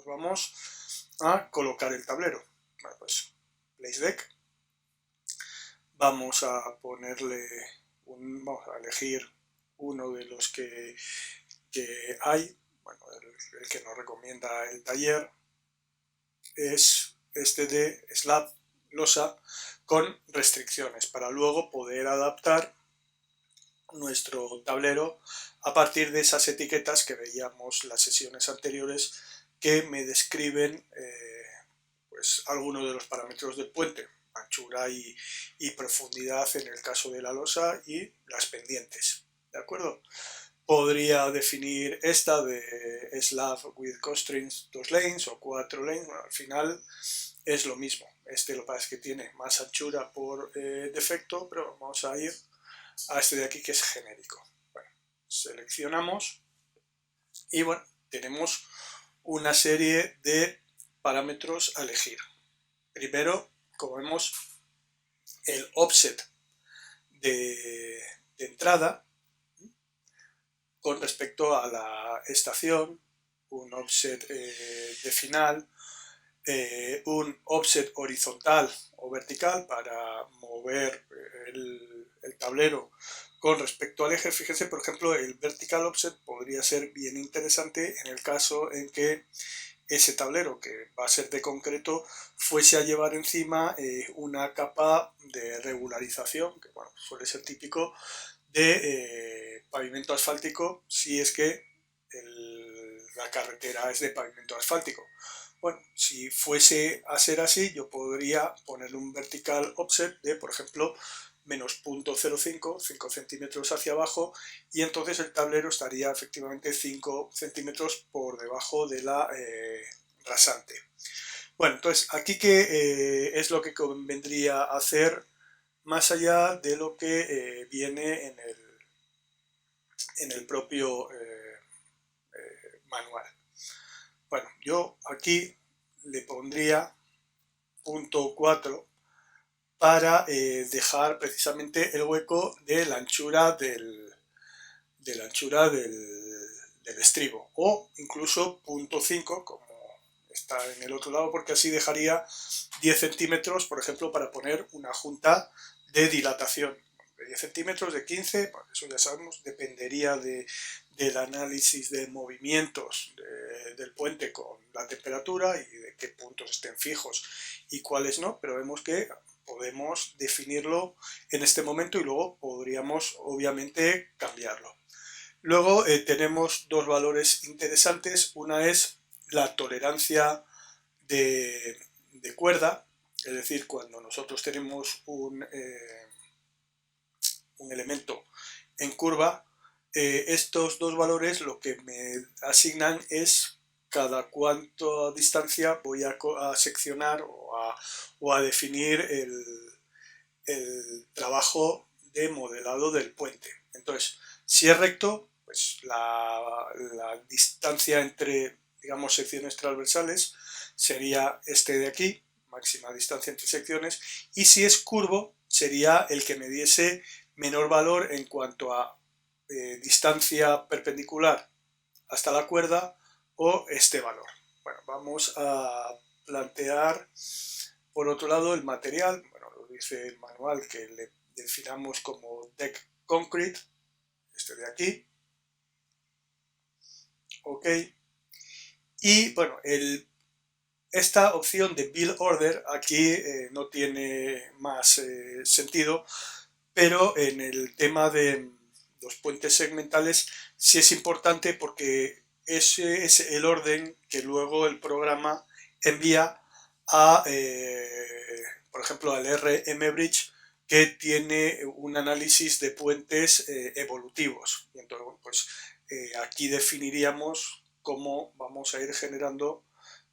vamos a colocar el tablero. Bueno, pues Place Deck. Vamos a ponerle, vamos a elegir uno de los que hay. Bueno, el que nos recomienda el taller es este de slab losa con restricciones para luego poder adaptar nuestro tablero a partir de esas etiquetas que veíamos las sesiones anteriores que me describen pues algunos de los parámetros del puente, anchura y profundidad en el caso de la losa y las pendientes, ¿de acuerdo? Podría definir esta de slab with constraints 2 lanes o 4 lanes, bueno, al final es lo mismo. Este lo que pasa es que tiene más anchura por defecto, pero vamos a ir a este de aquí que es genérico. Bueno, seleccionamos y bueno, tenemos una serie de parámetros a elegir. Primero, como vemos, el offset de entrada con respecto a la estación, un offset de final, un offset horizontal o vertical para mover el tablero con respecto al eje. Fíjense, por ejemplo, el vertical offset podría ser bien interesante en el caso en que ese tablero, que va a ser de concreto, fuese a llevar encima una capa de regularización, que bueno, suele ser típico de pavimento asfáltico si es que la carretera es de pavimento asfáltico. Bueno, si fuese a ser así, yo podría ponerle un vertical offset de, por ejemplo, menos 0.05, 5 centímetros hacia abajo, y entonces el tablero estaría efectivamente 5 centímetros por debajo de la rasante. Bueno, entonces, aquí qué es lo que convendría hacer más allá de lo que viene en el propio manual. Bueno, yo aquí le pondría punto 4 para dejar precisamente el hueco de la anchura del estribo, o incluso punto 5 como está en el otro lado, porque así dejaría 10 centímetros, por ejemplo, para poner una junta de dilatación. De 10 centímetros, de 15, pues eso ya sabemos, dependería del análisis de movimientos del puente con la temperatura y de qué puntos estén fijos y cuáles no, pero vemos que podemos definirlo en este momento y luego podríamos obviamente cambiarlo. Luego tenemos dos valores interesantes. Una es la tolerancia de cuerda, es decir, cuando nosotros tenemos un elemento en curva, estos dos valores lo que me asignan es cada cuánta distancia voy a seccionar o a definir el trabajo de modelado del puente. Entonces, si es recto, pues la distancia entre, digamos, secciones transversales sería este de aquí, máxima distancia entre secciones, y si es curvo, sería el que me diese menor valor en cuanto a distancia perpendicular hasta la cuerda o este valor. Bueno, vamos a plantear por otro lado el material. Bueno, lo dice el manual que le definamos como deck concrete, este de aquí, ok, y bueno, esta opción de build order aquí no tiene más sentido, pero en el tema de los puentes segmentales sí es importante porque ese es el orden que luego el programa envía a, por ejemplo, al RMBridge, que tiene un análisis de puentes evolutivos. Y entonces, pues, aquí definiríamos cómo vamos a ir generando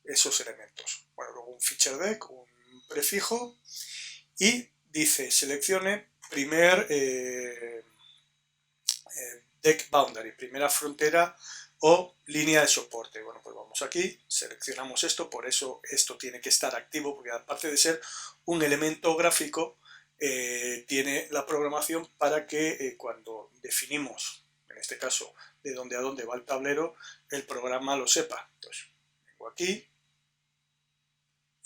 esos elementos. Bueno, luego un feature deck, un prefijo, y dice seleccione primer deck boundary, primera frontera o línea de soporte. Bueno, pues vamos aquí, seleccionamos esto, por eso esto tiene que estar activo, porque aparte de ser un elemento gráfico, tiene la programación para que cuando definimos, en este caso, de dónde a dónde va el tablero, el programa lo sepa. Entonces, Tengo aquí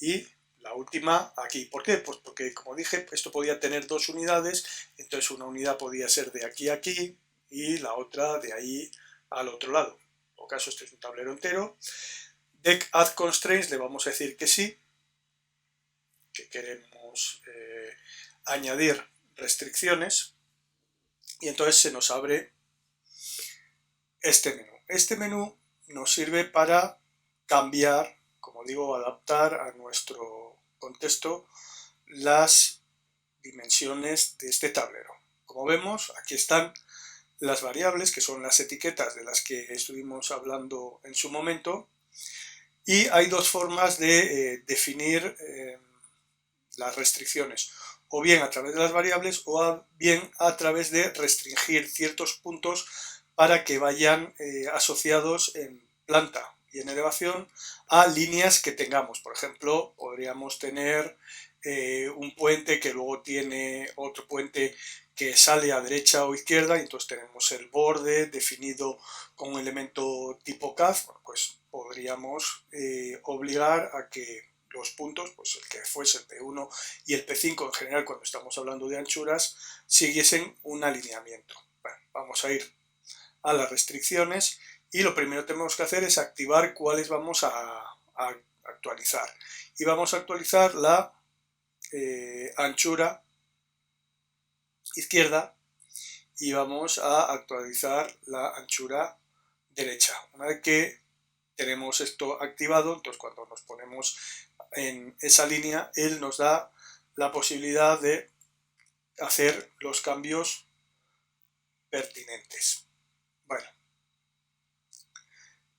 y la última aquí. ¿Por qué? Pues porque, como dije, esto podía tener dos unidades, entonces una unidad podía ser de aquí a aquí y la otra de ahí al otro lado. En todo caso, este es un tablero entero. Deck add constraints, le vamos a decir que sí, que queremos añadir restricciones, y entonces se nos abre este menú. Este menú nos sirve para cambiar, como digo, adaptar a nuestro contexto las dimensiones de este tablero. Como vemos, aquí están las variables, que son las etiquetas de las que estuvimos hablando en su momento, y hay dos formas de definir las restricciones, o bien a través de las variables o bien a través de restringir ciertos puntos para que vayan asociados en planta y en elevación a líneas que tengamos. Por ejemplo, podríamos tener un puente que luego tiene otro puente que sale a derecha o izquierda, y entonces tenemos el borde definido con un elemento tipo CAD. Bueno, pues podríamos obligar a que los puntos, pues el que fuese el P1 y el P5 en general, cuando estamos hablando de anchuras, siguiesen un alineamiento. Bueno, vamos a ir a las restricciones y lo primero que tenemos que hacer es activar cuáles vamos a actualizar. Y vamos a actualizar la anchura izquierda y vamos a actualizar la anchura derecha. Una vez que tenemos esto activado, entonces cuando nos ponemos en esa línea, él nos da la posibilidad de hacer los cambios pertinentes. Bueno,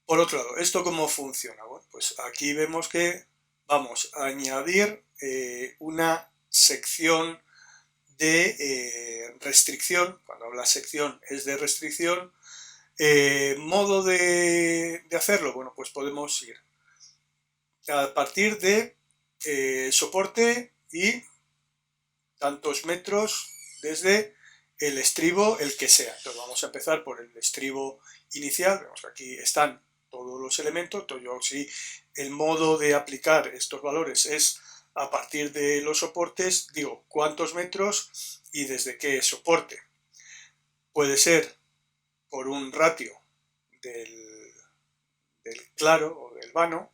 por otro lado, ¿esto cómo funciona? Bueno, pues aquí vemos que vamos a añadir una sección de restricción. Cuando habla sección es de restricción. Modo de hacerlo, bueno, pues podemos ir a partir de soporte y tantos metros desde el estribo, el que sea. Entonces vamos a empezar por el estribo inicial. Vemos que aquí están todos los elementos. Entonces yo, si el modo de aplicar estos valores es a partir de los soportes, digo cuántos metros y desde qué soporte. Puede ser por un ratio del claro o del vano,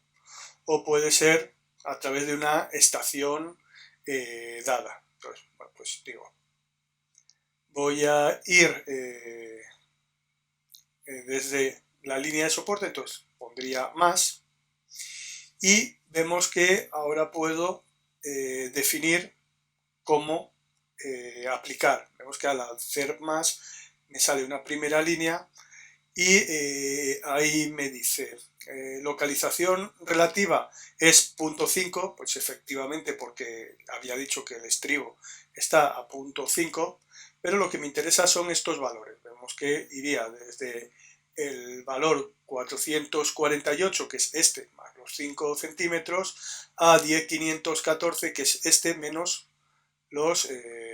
o puede ser a través de una estación dada. Entonces, bueno, pues digo, voy a ir desde la línea de soporte, entonces pondría más, y vemos que ahora puedo definir cómo aplicar. Vemos que al hacer más me sale una primera línea y ahí me dice localización relativa es 0.5, pues efectivamente porque había dicho que el estribo está a 0.5, pero lo que me interesa son estos valores. Vemos que iría desde el valor 448, que es este, más los 5 centímetros, a 10.514, que es este, menos los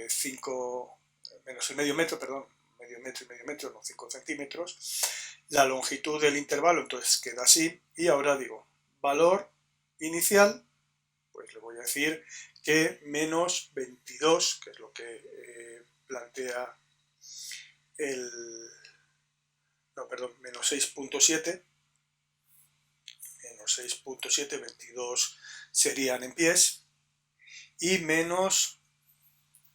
5, menos el medio metro, perdón, medio metro, no 5 centímetros, la longitud del intervalo, entonces queda así, y ahora digo, valor inicial, pues le voy a decir que menos 22, que es lo que plantea el, no, perdón, menos 6.7, menos 6.7, 22 serían en pies, y menos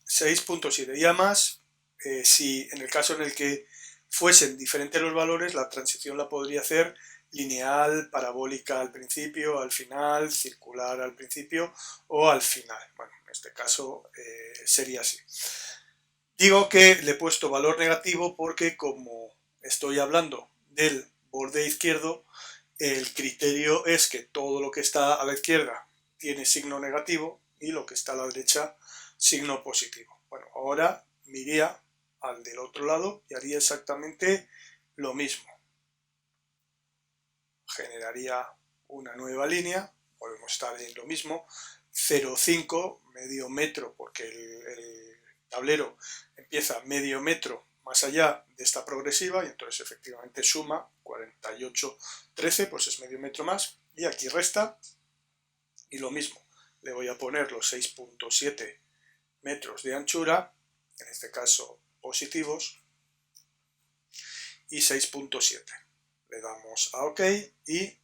6.7, y además, si en el caso en el que fuesen diferentes los valores, la transición la podría hacer lineal, parabólica al principio, al final, circular al principio o al final. Bueno, en este caso sería así. Digo que le he puesto valor negativo porque como estoy hablando del borde izquierdo, el criterio es que todo lo que está a la izquierda tiene signo negativo y lo que está a la derecha signo positivo. Bueno, ahora me iría al del otro lado y haría exactamente lo mismo. Generaría una nueva línea, podemos estar en lo mismo, 0,5, medio metro, porque el tablero empieza medio metro más allá de esta progresiva y entonces efectivamente suma 48,13, pues es medio metro más, y aquí resta, y lo mismo, le voy a poner los 6.7 metros de anchura, en este caso positivos, y 6.7. Le damos a OK y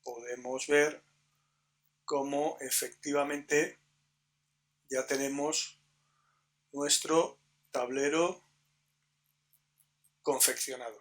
podemos ver cómo efectivamente ya tenemos nuestro tablero confeccionado.